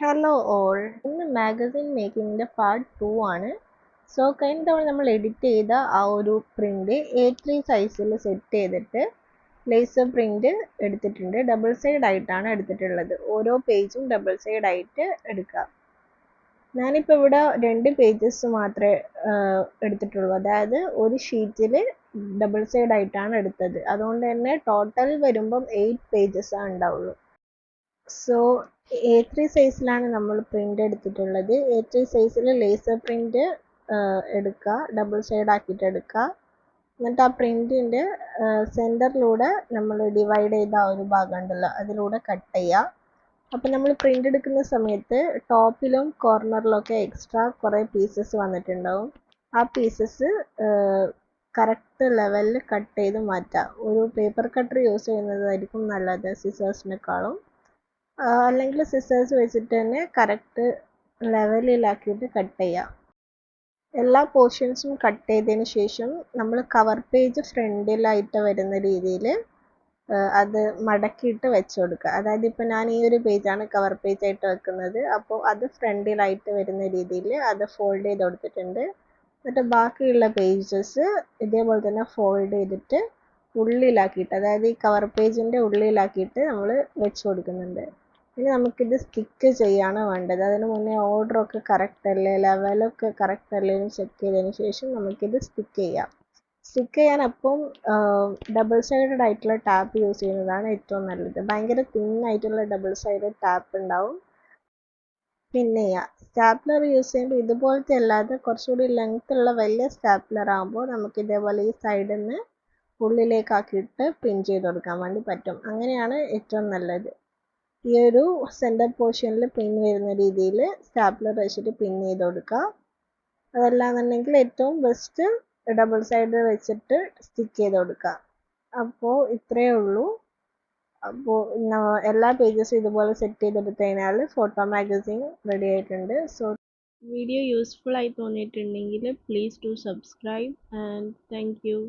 Hello all, ഇന്ന് magazine മേക്കിങ്ങിൻ്റെ part 2 ആണ്. So കഴിഞ്ഞ തവണ നമ്മൾ എഡിറ്റ് ചെയ്ത ആ ഒരു പ്രിൻ്റ് A3 സൈസിൽ സെറ്റ് ചെയ്തിട്ട് ലേസർ പ്രിൻ്റ് എടുത്തിട്ടുണ്ട്. ഡബിൾ സൈഡ് ആയിട്ടാണ് എടുത്തിട്ടുള്ളത്. ഓരോ പേജും ഡബിൾ സൈഡ് ആയിട്ട് എടുക്കുക. ഞാനിപ്പോൾ ഇവിടെ 2 പേജസ് മാത്രമേ എടുത്തിട്ടുള്ളൂ. അതായത് ഒരു ഷീറ്റിൽ ഡബിൾ സൈഡ് ആയിട്ടാണ് എടുത്തത്. അതുകൊണ്ട് തന്നെ ടോട്ടൽ വരുമ്പം 8 പേജസ് ഉണ്ടാവുള്ളൂ. സോ A3 സൈസിലാണ് നമ്മൾ പ്രിൻ്റ് എടുത്തിട്ടുള്ളത്. A3 സൈസിൽ ലേസർ പ്രിൻ്റ് എടുക്കുക, ഡബിൾ സൈഡ് ആക്കിയിട്ട് എടുക്കുക. എന്നിട്ട് ആ പ്രിൻറ്റിൻ്റെ സെൻറ്ററിലൂടെ നമ്മൾ ഡിവൈഡ് ചെയ്ത ആ ഒരു ഭാഗം ഉണ്ടല്ലോ, അതിലൂടെ കട്ട് ചെയ്യുക. അപ്പോൾ നമ്മൾ പ്രിൻ്റ് എടുക്കുന്ന സമയത്ത് ടോപ്പിലും കോർണറിലൊക്കെ എക്സ്ട്രാ കുറേ പീസസ് വന്നിട്ടുണ്ടാവും. ആ പീസസ് കറക്റ്റ് ലെവലിൽ കട്ട് ചെയ്ത് മാറ്റുക. ഒരു പേപ്പർ കട്ടർ യൂസ് ചെയ്യുന്നതായിരിക്കും നല്ലത് സിസേഴ്സിനേക്കാളും. അല്ലെങ്കിൽ സിസേഴ്സ് വെച്ചിട്ട് തന്നെ കറക്റ്റ് ലെവലിലാക്കിയിട്ട് കട്ട് ചെയ്യാം. എല്ലാ പോർഷൻസും കട്ട് ചെയ്തതിന് ശേഷം നമ്മൾ കവർ പേജ് ഫ്രണ്ടിലായിട്ട് വരുന്ന രീതിയിൽ അത് മടക്കിയിട്ട് വെച്ച് കൊടുക്കുക. അതായത് ഇപ്പോൾ ഞാൻ ഈ ഒരു പേജാണ് കവർ പേജ് ആയിട്ട് വെക്കുന്നത്. അപ്പോൾ അത് ഫ്രണ്ടിലായിട്ട് വരുന്ന രീതിയിൽ അത് ഫോൾഡ് ചെയ്ത് കൊടുത്തിട്ടുണ്ട്. എന്നിട്ട് ബാക്കിയുള്ള പേജസ് ഇതേപോലെ തന്നെ ഫോൾഡ് ചെയ്തിട്ട് ഉള്ളിലാക്കിയിട്ട്, അതായത് ഈ കവർ പേജിൻ്റെ ഉള്ളിലാക്കിയിട്ട് നമ്മൾ വെച്ച് കൊടുക്കുന്നുണ്ട്. ഇനി നമുക്കിത് സ്റ്റിക്ക് ചെയ്യാണ് വേണ്ടത്. അതിന് മുന്നേ ഓർഡറൊക്കെ കറക്റ്റ് അല്ലേ, ലെവലൊക്കെ കറക്റ്റ് അല്ലേ എന്ന് ചെക്ക് ചെയ്തതിന് ശേഷം നമുക്കിത് സ്റ്റിക്ക് ചെയ്യാം. സ്റ്റിക്ക് ചെയ്യാൻ അപ്പം ഡബിൾ സൈഡഡ് ആയിട്ടുള്ള ടാപ്പ് യൂസ് ചെയ്യുന്നതാണ് ഏറ്റവും നല്ലത്. ഭയങ്കര തിന്നായിട്ടുള്ള ഡബിൾ സൈഡഡ് ടാപ്പ് ഉണ്ടാവും. പിന്നെ സ്റ്റാപ്ലർ യൂസ് ചെയ്യുമ്പോൾ ഇതുപോലത്തെ അല്ലാതെ കുറച്ചുകൂടി ലെങ്ത് ഉള്ള വലിയ സ്റ്റാപ്ലർ ആകുമ്പോൾ നമുക്ക് ഇതേപോലെ ഈ സൈഡിൽ നിന്ന് ഉള്ളിലേക്കാക്കിയിട്ട് പിൻ ചെയ്ത് കൊടുക്കാൻ വേണ്ടി പറ്റും. അങ്ങനെയാണ് ഏറ്റവും നല്ലത്. ഈ ഒരു സെൻറ്റർ പോർഷനിൽ പിൻ വരുന്ന രീതിയിൽ സ്റ്റാപ്ലർ വെച്ചിട്ട് പിൻ ചെയ്ത് കൊടുക്കുക. അതല്ലാന്നുണ്ടെങ്കിൽ ഏറ്റവും ബെസ്റ്റ് ഡബിൾ സൈഡ് വെച്ചിട്ട് സ്റ്റിക്ക് ചെയ്ത് കൊടുക്കുക. അപ്പോൾ ഇത്രയേ ഉള്ളൂ. അപ്പോൾ എല്ലാ പേജസും ഇതുപോലെ സെറ്റ് ചെയ്തെടുത്ത് കഴിഞ്ഞാൽ ഫോട്ടോ മാഗസിൻ റെഡി ആയിട്ടുണ്ട്. സോ വീഡിയോ യൂസ്ഫുൾ ആയി തോന്നിയിട്ടുണ്ടെങ്കിൽ please do subscribe and thank U.